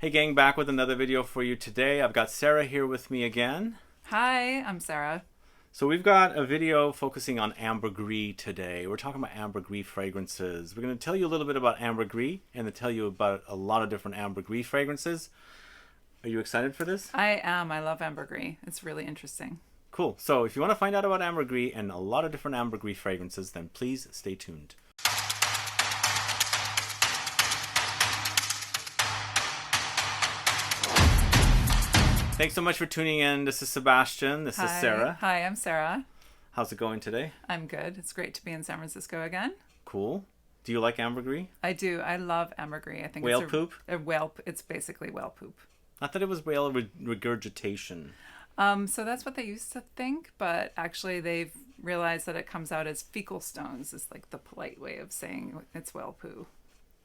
Hey gang, back with another video for you today. I've got Sarah here with me again. Hi, I'm Sarah. So we've got a video focusing on Ambergris today. We're talking about Ambergris fragrances. We're going to tell you a little bit about Ambergris and to tell you about a lot of different Ambergris fragrances. Are you excited for this? I am. I love ambergris. It's really interesting. Cool. So if you want to find out about Ambergris and a lot of different Ambergris fragrances, then please stay tuned. Thanks so much for tuning in. This is Sebastian. This is Sarah. Hi, I'm Sarah. How's it going today? I'm good. It's great to be in San Francisco again. Cool. Do you like ambergris? I do. I love ambergris. I think whale it's poop? A whale. It's basically whale poop. I thought it was whale regurgitation. So that's what they used to think, but actually they've realized that it comes out as fecal stones. Is like the polite way of saying it's whale poo.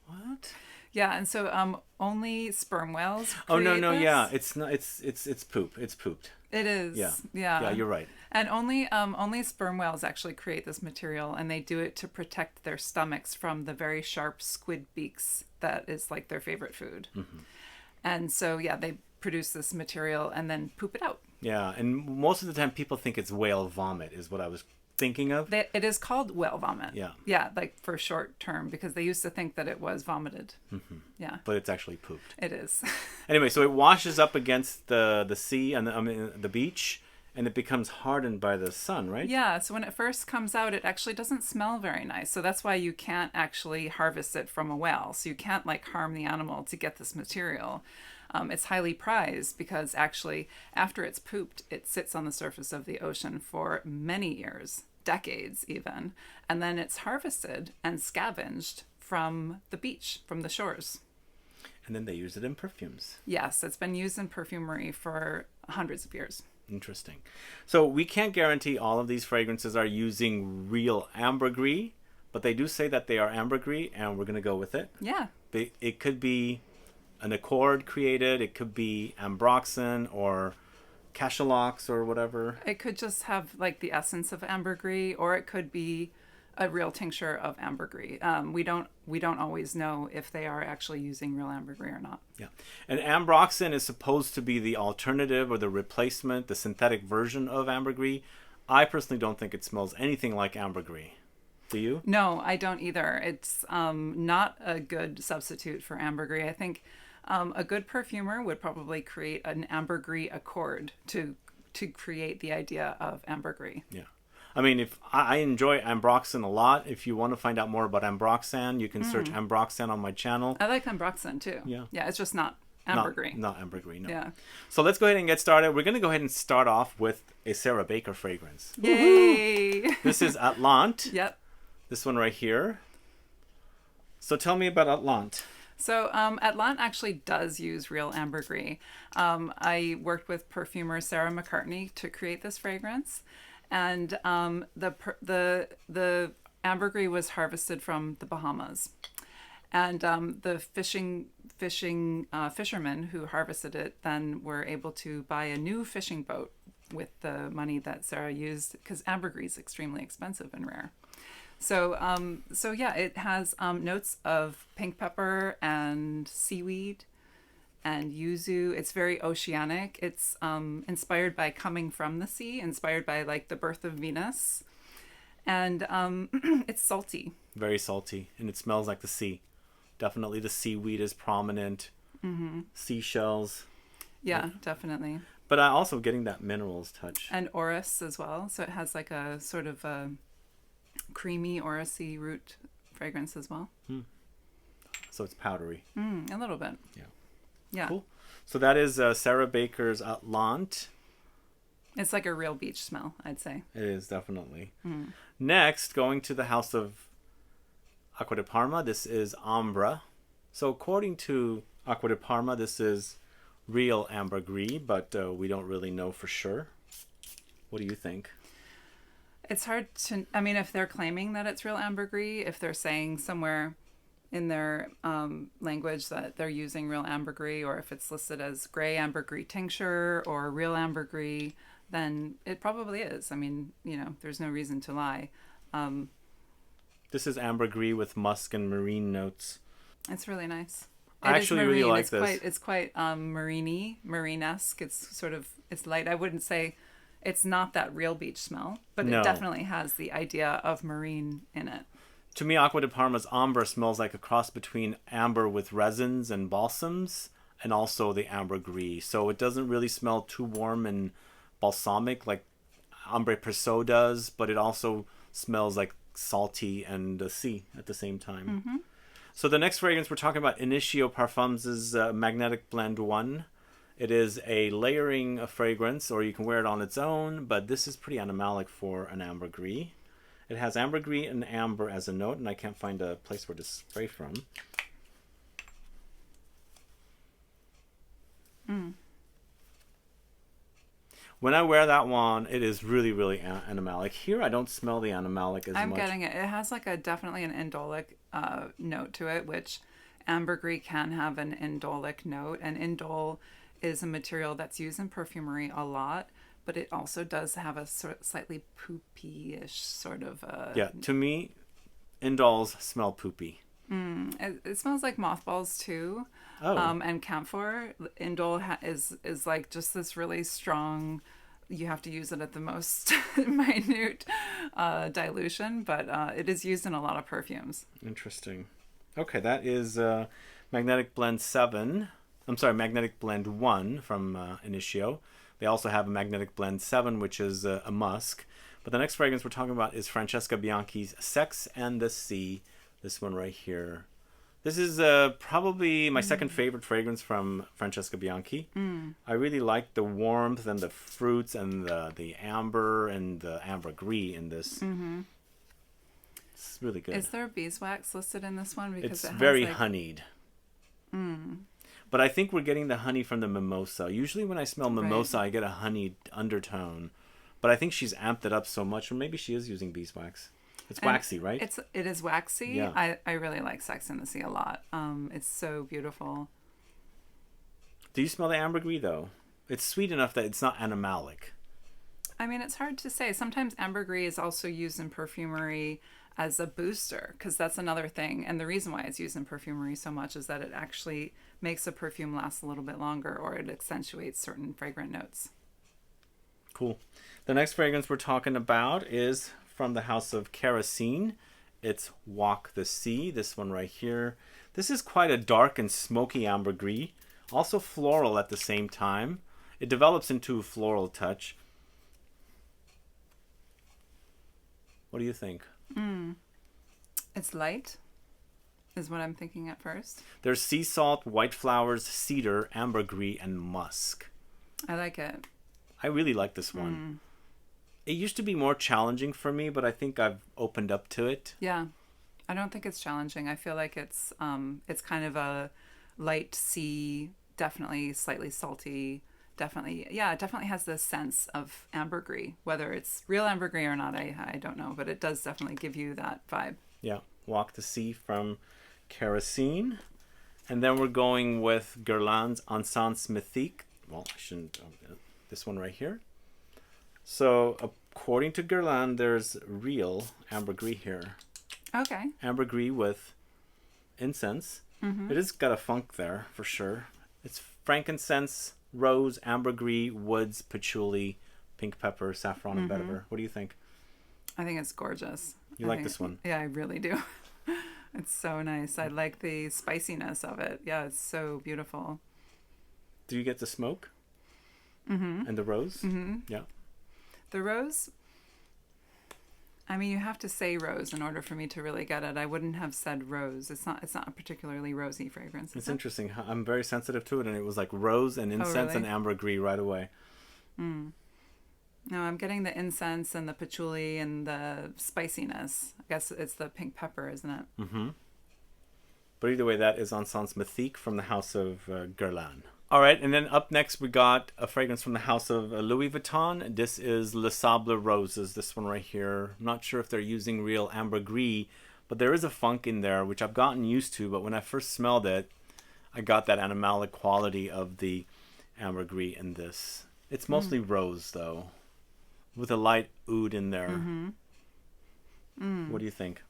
What? Yeah, and so only sperm whales. Oh no, this. yeah, it's not. It's poop. It's pooped. It is. Yeah. Yeah, you're right. And only sperm whales actually create this material, and they do it to protect their stomachs from the very sharp squid beaks that is like their favorite food. Mm-hmm. And so yeah, they produce this material and then poop it out. Yeah, and most of the time people think it's whale vomit is what I was thinking of. It is called whale vomit. Yeah. Yeah, like for short term, because they used to think that it was vomited. Mm-hmm. Yeah. But it's actually pooped. It is. Anyway, so it washes up against the sea and the beach, and it becomes hardened by the sun, right? Yeah, so when it first comes out, it actually doesn't smell very nice. So that's why you can't actually harvest it from a whale. So you can't like harm the animal to get this material. It's highly prized because actually after it's pooped, it sits on the surface of the ocean for many years, decades even, and then it's harvested and scavenged from the beach, from the shores. And then they use it in perfumes. Yes, it's been used in perfumery for hundreds of years. Interesting. So we can't guarantee all of these fragrances are using real ambergris, but they do say that they are ambergris, and we're going to go with it. Yeah. It could be an accord created, it could be ambroxan or cachalox or whatever. It could just have like the essence of ambergris, or it could be a real tincture of ambergris. We don't always know if they are actually using real ambergris or not. Yeah, and ambroxan is supposed to be the alternative or the replacement, the synthetic version of ambergris. I personally don't think it smells anything like ambergris. Do you? No, I don't either. It's not a good substitute for ambergris. I think a good perfumer would probably create an ambergris accord to create the idea of ambergris. Yeah. I mean, if I enjoy ambroxan a lot. If you want to find out more about ambroxan, you can search ambroxan on my channel. I like ambroxan too. Yeah. Yeah, it's just not ambergris. Not ambergris, no. Yeah. So let's go ahead and get started. We're going to go ahead and start off with a Sarah Baker fragrance. Yay! This is ATLANTE. Yep. This one right here. So tell me about ATLANTE. So ATLANTE actually does use real ambergris. I worked with perfumer Sarah McCartney to create this fragrance, and the ambergris was harvested from the Bahamas, and the fishermen who harvested it then were able to buy a new fishing boat with the money that Sarah used, because ambergris is extremely expensive and rare. So yeah, it has notes of pink pepper and seaweed and yuzu. It's very oceanic. It's inspired by coming from the sea, inspired by like the birth of Venus. And it's salty. Very salty, and it smells like the sea. Definitely the seaweed is prominent. Mm-hmm. Seashells. Yeah, definitely. But I'm also getting that minerals touch. And Orris as well. So it has like a sort of a creamy orris-y root fragrance as well. So it's powdery. A little bit. Yeah. Yeah. Cool. So that is Sarah Baker's ATLANTE. It's like a real beach smell, I'd say. It is, definitely. Next, going to the house of ACQUA de Parma, this is AMBRA. So according to ACQUA de Parma, this is real ambergris, but we don't really know for sure. What do you think? It's hard to, I mean, if they're claiming that it's real ambergris, if they're saying somewhere in their language that they're using real ambergris, or if it's listed as gray ambergris tincture or real ambergris, then it probably is. I mean, you know, there's no reason to lie. This is ambergris with musk and marine notes. It's really nice. I actually really like it's this. It's quite marine-esque. It's light. I wouldn't say it's not that real beach smell, but No. it definitely has the idea of marine in it. To me, Acqua di Parma's Ambra smells like a cross between amber with resins and balsams, and also the Ambergris. So it doesn't really smell too warm and balsamic like Ambre Perso does, but it also smells like salty and sea at the same time. Mm-hmm. So the next fragrance we're talking about, Initio Parfums' Magnetic Blend 1. It is a layering fragrance, or you can wear it on its own, but this is pretty animalic for an Ambergris. It has ambergris and amber as a note, and I can't find a place where to spray from. When I wear that one, it is really, really animalic. Here, I don't smell the animalic as much. I'm getting it. It has like definitely an indolic note to it, which ambergris can have an indolic note. And indole is a material that's used in perfumery a lot, but it also does have a slightly poopy-ish sort of... Yeah, to me, indoles smell poopy. It smells like mothballs too. Oh. And camphor. Indole is like just this really strong... You have to use it at the most minute dilution, but it is used in a lot of perfumes. Interesting. Okay, that is Magnetic Blend 7. I'm sorry, Magnetic Blend 1 from Initio. They also have a Magnetic Blend 7, which is a musk. But the next fragrance we're talking about is Francesca Bianchi's Sex and the Sea. This one right here. This is probably my second favorite fragrance from Francesca Bianchi. I really like the warmth and the fruits and the amber and the ambergris in this. It's really good. Is there beeswax listed in this one? Because It's it has very like... honeyed. But I think we're getting the honey from the mimosa. Usually when I smell mimosa, I get a honeyed undertone. But I think she's amped it up so much, or maybe she is using beeswax. It's waxy, right? It is waxy. Yeah. I really like Sex and the Sea a lot. It's so beautiful. Do you smell the ambergris, though? It's sweet enough that it's not animalic. I mean, it's hard to say. Sometimes ambergris is also used in perfumery as a booster, because that's another thing. And the reason why it's used in perfumery so much is that it actually makes a perfume last a little bit longer, or it accentuates certain fragrant notes. Cool. The next fragrance we're talking about is from the house of Kerosene. It's Walk the Sea, this one right here. This is quite a dark and smoky ambergris, also floral at the same time. It develops into a floral touch. What do you think? It's light, is what I'm thinking at first. There's sea salt, white flowers, cedar, ambergris, and musk. I like it. I really like this one. It used to be more challenging for me, but I think I've opened up to it. Yeah. I don't think it's challenging. I feel like it's kind of a light sea, definitely slightly salty, it definitely has this sense of ambergris. Whether it's real ambergris or not, I don't know, but it does definitely give you that vibe. Yeah, Walk the Sea from Kerosene. And then we're going with Guerlain's Encens Mythique. Well, I shouldn't... this one right here. So, according to Guerlain, there's real ambergris here. Okay. Ambergris with incense. It has got a funk there, for sure. It's frankincense, rose, ambergris, woods, patchouli, pink pepper, saffron, and vetiver. What do you think? I think it's gorgeous. You like this one? Yeah, I really do. It's so nice. I like the spiciness of it. Yeah, it's so beautiful. Do you get the smoke? And the rose? Yeah. The rose, I mean, you have to say rose in order for me to really get it. I wouldn't have said rose. It's not a particularly rosy fragrance. It's interesting. I'm very sensitive to it, and it was like rose and incense really? and ambergris right away. No, I'm getting the incense and the patchouli and the spiciness. I guess it's the pink pepper, isn't it? But either way, that is Encens Mythique from the house of Guerlain. All right, and then up next we got a fragrance from the house of Louis Vuitton. This is Le Sable Roses, this one right here. I'm not sure if they're using real ambergris, but there is a funk in there, which I've gotten used to. But when I first smelled it, I got that animalic quality of the ambergris in this. It's mostly rose, though, with a light oud in there. What do you think?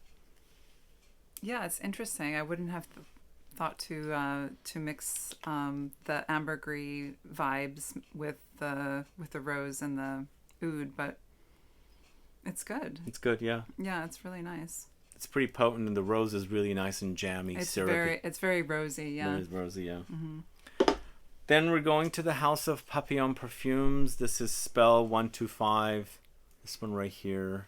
Yeah, it's interesting. I wouldn't have thought to mix the ambergris vibes with the rose and the oud, but it's good. It's good, yeah. Yeah, it's really nice. It's pretty potent, and the rose is really nice and jammy, syrupy. It's very rosy, yeah. It is rosy, yeah. Then we're going to the House of Papillon Perfumes. This is Spell 125. This one right here.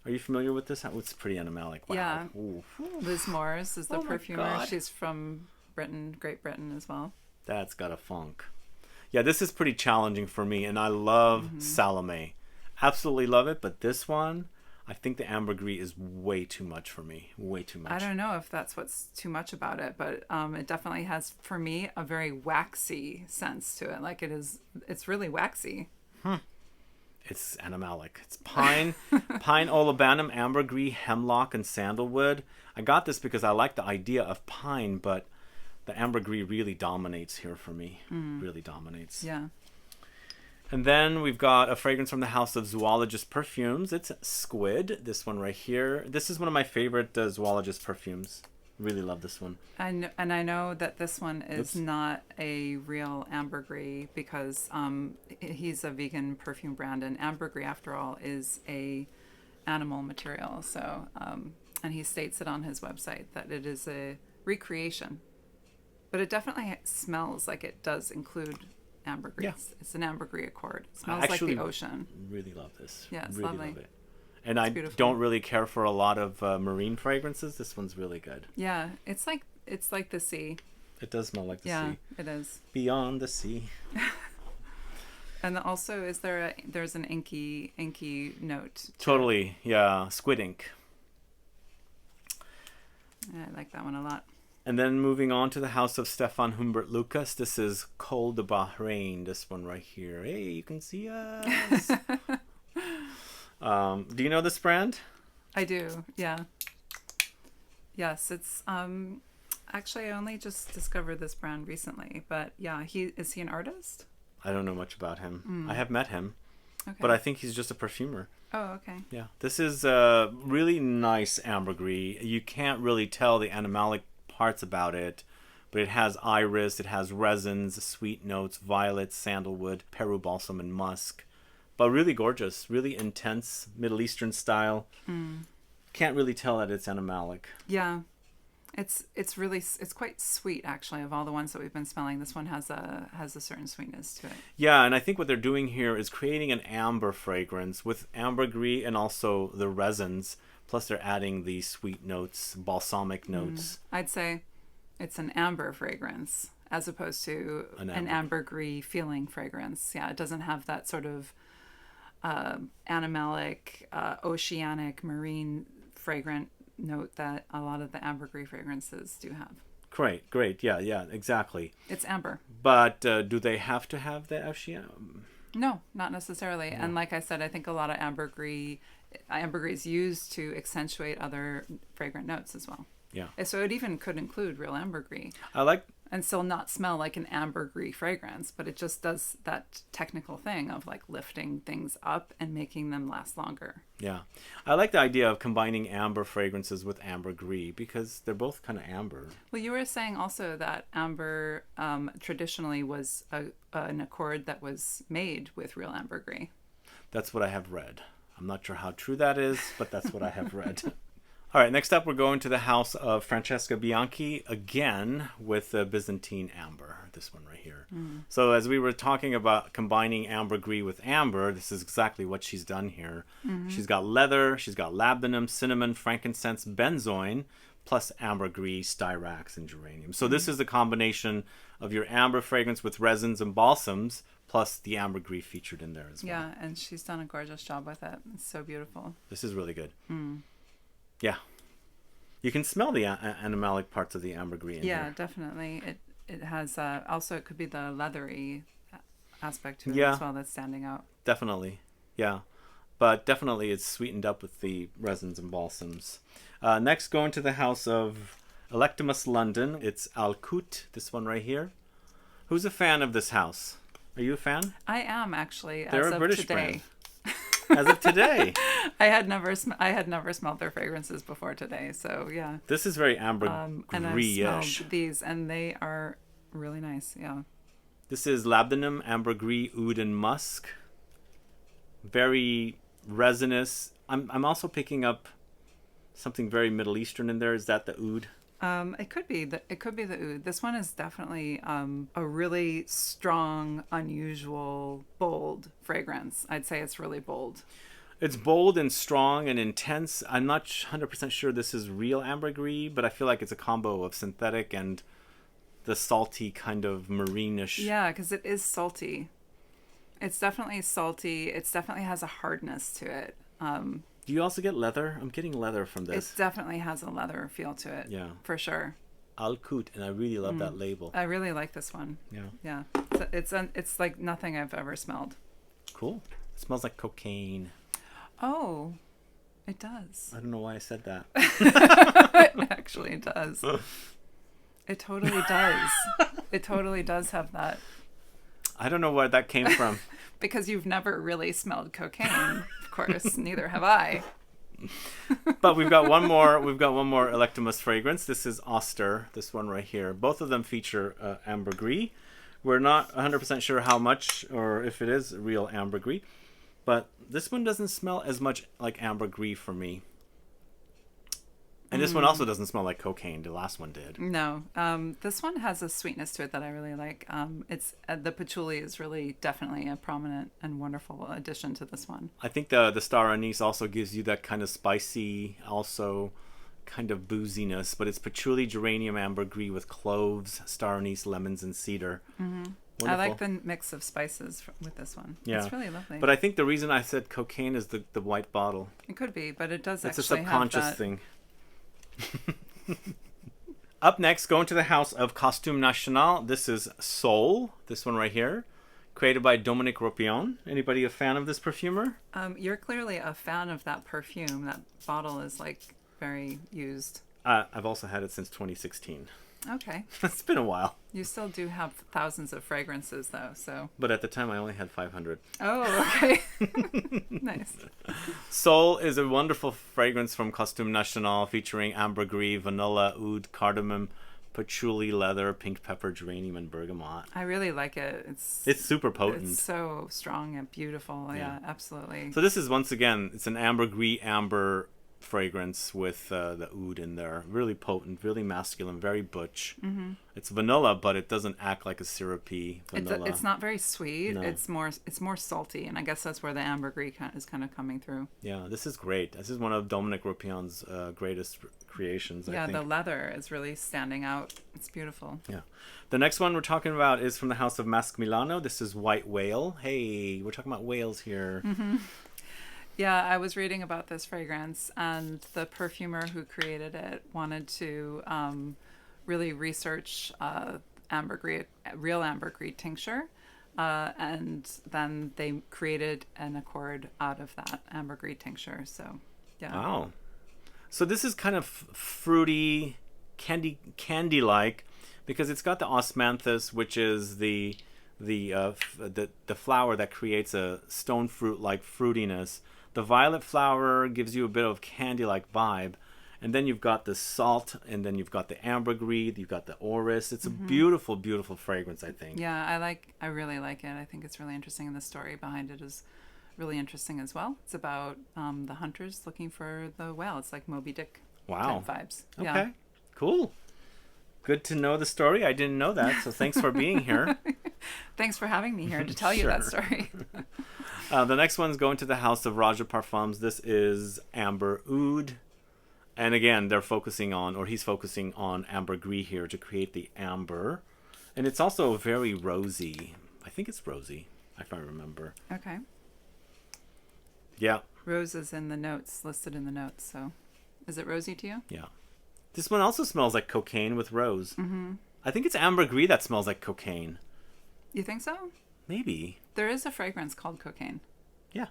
Are you familiar with this? It's pretty animalic. Wow. Yeah. Ooh. Liz Morris is the Oh my perfumer. God. She's from Great Britain as well. That's got a funk. Yeah, this is pretty challenging for me, and I love Salome. Absolutely love it, but this one, I think the ambergris is way too much for me. Way too much. I don't know if that's what's too much about it, but it definitely has, for me, a very waxy sense to it. Like it's really waxy. It's animalic. It's pine, pine olibanum, ambergris, hemlock, and sandalwood. I got this because I like the idea of pine, but the ambergris really dominates here for me. Really dominates. Yeah. And then we've got a fragrance from the House of Zoologist Perfumes. It's Squid, this one right here. This is one of my favorite zoologist perfumes. Really love this one. And I know that this one is not a real ambergris because he's a vegan perfume brand, and ambergris, after all, is a animal material. So, and he states it on his website that it is a recreation, but it definitely smells like it does include ambergris. Yeah. It's an ambergris accord. It smells Actually, like the ocean. Really love this. Yeah, it's really lovely. love it. And I beautiful. don't really care for a lot of marine fragrances. This one's really good. Yeah, it's like the sea. It does smell like the Yeah, sea. it is. Beyond the sea. And also, there's an inky note. Totally, yeah. Squid ink. I like that one a lot. And then moving on to the House of Stefan Humbert Lucas. This is Col de Bahrain. This one right here. Hey, you can see us. Do you know this brand? I do, yeah. Yes, it's actually I only just discovered this brand recently, but yeah, is he an artist? I don't know much about him. I have met him, Okay. but I think he's just a perfumer. Oh, okay. Yeah, this is really nice ambergris. You can't really tell the animalic parts about it, but it has iris, it has resins, sweet notes, violets, sandalwood, Peru balsam, and musk. But really gorgeous, really intense Middle Eastern style. Can't really tell that it's animalic. Yeah, it's quite sweet actually. Of all the ones that we've been smelling, this one has a certain sweetness to it. Yeah, and I think what they're doing here is creating an amber fragrance with ambergris and also the resins. Plus they're adding the sweet notes, balsamic notes. I'd say it's an amber fragrance as opposed to an ambergris feeling fragrance. Yeah, it doesn't have that sort of animalic, oceanic, marine fragrant note that a lot of the ambergris fragrances do have. Great. Yeah, exactly. It's amber. But do they have to have the ocean? No, not necessarily. And like I said, I think a lot of ambergris is used to accentuate other fragrant notes as well. Yeah. So it even could include real ambergris. I like... And still not smell like an ambergris fragrance, but it just does that technical thing of like lifting things up and making them last longer. Yeah. I like the idea of combining amber fragrances with ambergris because they're both kind of amber. Well, you were saying also that amber traditionally was an accord that was made with real ambergris. That's what I have read. I'm not sure how true that is, but that's what I have read. All right, next up we're going to the House of Francesca Bianchi, again with the Byzantine amber, this one right here. So as we were talking about combining ambergris with amber, this is exactly what she's done here. She's got leather, she's got labdanum, cinnamon, frankincense, benzoin, plus ambergris, styrax, and geranium. So this is the combination of your amber fragrance with resins and balsams, plus the ambergris featured in there as well. Yeah, and she's done a gorgeous job with it. It's so beautiful. This is really good. Yeah. You can smell the animalic parts of the ambergris in Yeah, here. definitely. It has also it could be the leathery aspect to it Yeah. as well that's standing out. Definitely. Yeah. But definitely it's sweetened up with the resins and balsams. Next, going to the House of Electimus London. It's Alcout, this one right here. Who's a fan of this house? Are you a fan? I am actually They're as a of British today. brand. as of today. I had never smelled their fragrances before today, so yeah. This is very And I've ambergris-ish. smelled these, and they are really nice. Yeah. This is labdanum, ambergris, oud, and musk. Very resinous. I'm also picking up something very Middle Eastern in there. Is that the oud? It could be the oud. This one is definitely a really strong, unusual, bold fragrance. I'd say it's really bold. It's bold and strong and intense. I'm not 100% sure this is real ambergris, but I feel like it's a combo of synthetic and the salty kind of marine-ish. Yeah, because it is salty. It's definitely salty. It definitely has a hardness to it. Do you also get leather? I'm getting leather from this. It definitely has a leather feel to it. Yeah. For sure. Al-Kut, and I really love that label. I really like this one. Yeah. Yeah. It's like nothing I've ever smelled. Cool. It smells like cocaine. Oh, it does. I don't know why I said that. It actually does. It totally does. It totally does have that. I don't know where that came from. Because you've never really smelled cocaine, of course. Neither have I. But we've got one more. We've got one more Electimus fragrance. This is Oster. This one right here. Both of them feature ambergris. We're not 100% sure how much or if it is real ambergris, but this one doesn't smell as much like ambergris for me. And this one also doesn't smell like cocaine. The last one did. No. This one has a sweetness to it that I really like. It's the patchouli is really definitely a prominent and wonderful addition to this one. I think the star anise also gives you that kind of spicy, also kind of booziness, but it's patchouli, geranium, ambergris with cloves, star anise, lemons, and cedar. I like the mix of spices with this one. Yeah. It's really lovely. But I think the reason I said cocaine is the white bottle. It could be, but it does It's actually a subconscious have that. thing. Up next, going to the house of Costume National. This is Soul. This one right here, created by Dominique Ropion. Anybody a fan of this perfumer? You're clearly a fan of that perfume. That bottle is like very used. I've also had it since 2016. Okay. It's been a while. You still do have thousands of fragrances though, so. But at the time, I only had 500. Oh, okay. Nice. Soul is a wonderful fragrance from Costume National featuring ambergris, vanilla, oud, cardamom, patchouli, leather, pink pepper, geranium, and bergamot. I really like it. It's super potent. It's so strong and beautiful. Yeah, absolutely. So this is, once again, it's an ambergris amber fragrance with the oud in there. Really potent, really masculine, very butch. It's vanilla, but it doesn't act like a syrupy vanilla. It's not very sweet. No. It's more salty, and I guess that's where the ambergris is kind of coming through. Yeah, this is great. This is one of Dominique Ropion's greatest creations, I think. Yeah, the leather is really standing out. It's beautiful. Yeah. The next one we're talking about is from the house of Musk Milano. This is White Whale. Hey, we're talking about whales here. Yeah, I was reading about this fragrance, and the perfumer who created it wanted to really research ambergris, real ambergris tincture, and then they created an accord out of that ambergris tincture. So, yeah. Wow. So this is kind of fruity, candy-like, because it's got the osmanthus, which is the flower that creates a stone fruit-like fruitiness. The violet flower gives you a bit of candy-like vibe. And then you've got the salt, and then you've got the ambergris, you've got the orris. It's a beautiful, beautiful fragrance, I think. Yeah, I really like it. I think it's really interesting, and the story behind it is really interesting as well. It's about the hunters looking for the whale. It's like Moby Dick type vibes. Okay, yeah. Cool. Good to know the story. I didn't know that, so thanks for being here. Thanks for having me here to tell you that story. The next one's going to the house of Raja Parfums. This is Amber Oud. And again, they're focusing on, or he's focusing on ambergris here to create the amber. And it's also very rosy. I think it's rosy, if I remember. Okay. Yeah. Rose is in the notes, listed in the notes. So is it rosy to you? Yeah. This one also smells like cocaine with rose. I think it's ambergris that smells like cocaine. You think so? Maybe. There is a fragrance called cocaine. Yeah.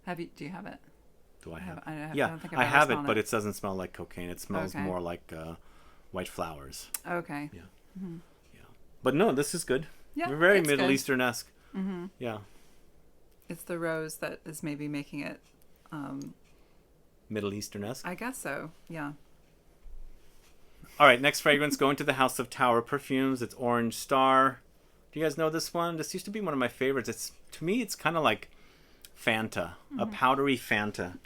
Do you have it? Do I have? I Yeah, don't think I've I ever have it, smelled but it doesn't smell like cocaine. It smells Okay. more like white flowers. Okay. Yeah. Yeah. But no, this is good. Yeah, We're very it's Middle good. Eastern-esque. Yeah. It's the rose that is maybe making it, Middle Eastern-esque. I guess so, yeah. All right, next fragrance, going to the House of Tower Perfumes. It's Orange Star. Do you guys know this one? This used to be one of my favorites. To me, it's kind of like Fanta, a powdery Fanta.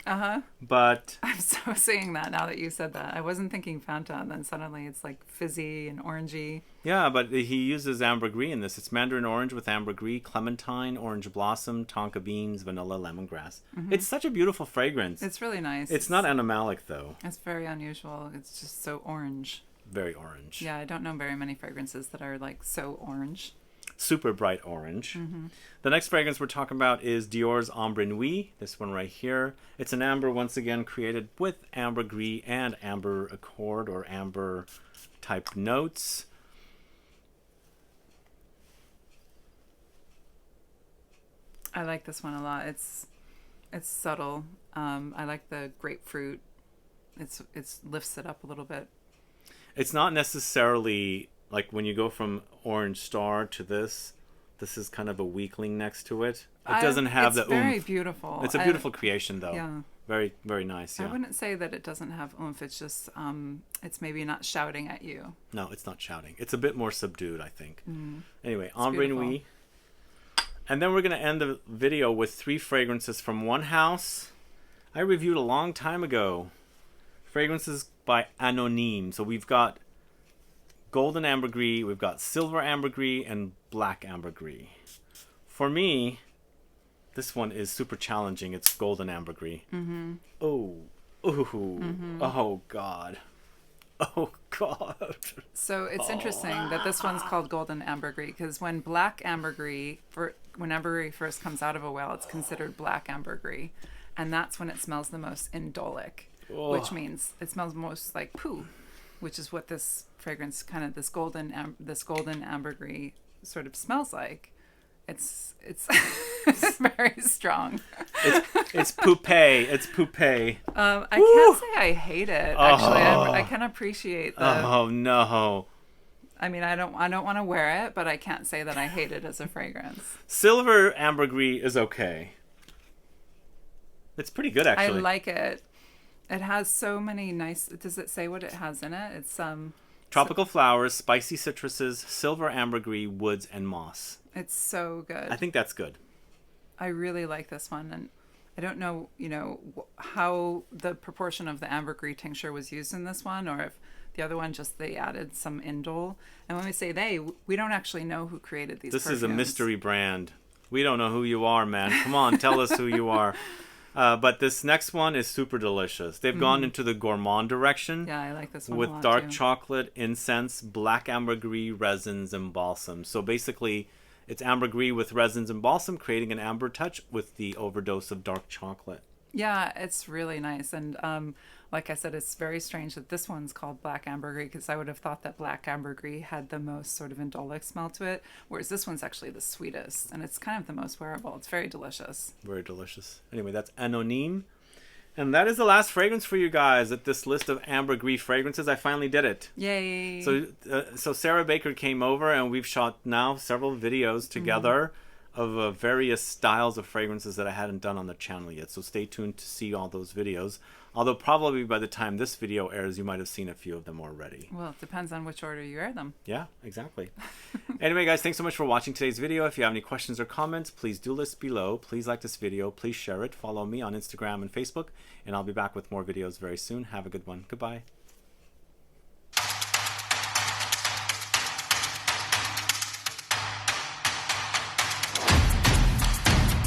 But I'm so seeing that now that you said that. I wasn't thinking Fanta, and then suddenly it's like fizzy and orangey. yeah, but he uses ambergris in this. It's mandarin orange with ambergris, clementine, orange blossom, tonka beans, vanilla, lemongrass. It's such a beautiful fragrance. It's really nice. It's not animalic though. It's very unusual. It's just so orange. Very orange. Yeah, I don't know very many fragrances that are like so orange. Super bright orange. The next fragrance we're talking about is Dior's Ambre Nuit. This one right here. It's an amber, once again, created with ambergris and amber accord or amber type notes. I like this one a lot. It's subtle. I like the grapefruit. It's lifts it up a little bit. It's not necessarily like when you go from Orange Star to this is kind of a weakling next to it. It doesn't have the oomph. It's very beautiful. It's a beautiful creation though. Yeah. Very, very nice. Yeah. I wouldn't say that it doesn't have oomph. It's just, it's maybe not shouting at you. No, it's not shouting. It's a bit more subdued, I think. Anyway, It's Ambre beautiful. Nuit. And then we're going to end the video with 3 fragrances from one house I reviewed a long time ago. Fragrances by Anonyme. So we've got golden ambergris, we've got silver ambergris, and black ambergris. For me, this one is super challenging. It's golden ambergris. Oh, ooh, oh God, oh God. So it's interesting that this one's called golden ambergris because when black ambergris, when ambergris first comes out of a well, it's considered black ambergris, and that's when it smells the most indolic, which means it smells most like poo, which is what this fragrance kind of this golden ambergris sort of smells like. It's very strong. It's poupée. It's poupée. I can't say I hate it. Actually, I can appreciate the. Oh no. I mean, I don't want to wear it, but I can't say that I hate it as a fragrance. Silver ambergris is okay. It's pretty good actually. I like it. It has so many nice. Does it say what it has in it? It's tropical flowers, spicy citruses, silver ambergris, woods, and moss. It's so good. I think that's good. I really like this one, and I don't know, how the proportion of the ambergris tincture was used in this one, or if the other one just they added some indole. And when we say they, we don't actually know who created these. This perfumes. is a mystery brand. We don't know who you are, man. Come on, tell us who you are. But this next one is super delicious. They've gone into the gourmand direction. Yeah, I like this one with a lot dark too. chocolate, incense, black ambergris, resins, and balsam. So basically, it's ambergris with resins and balsam, creating an amber touch with the overdose of dark chocolate. Yeah, it's really nice. And like I said, it's very strange that this one's called black ambergris because I would have thought that black ambergris had the most sort of indolic smell to it, whereas this one's actually the sweetest, and it's kind of the most wearable. It's very delicious. Very delicious. Anyway, that's Anonyme. And that is the last fragrance for you guys at this list of ambergris fragrances. I finally did it. Yay! So Sarah Baker came over, and we've shot now several videos together of various styles of fragrances that I hadn't done on the channel yet. So stay tuned to see all those videos. Although probably by the time this video airs, you might have seen a few of them already. Well, it depends on which order you air them. Yeah, exactly. Anyway, guys, thanks so much for watching today's video. If you have any questions or comments, please do list below. Please like this video. Please share it. Follow me on Instagram and Facebook. And I'll be back with more videos very soon. Have a good one. Goodbye.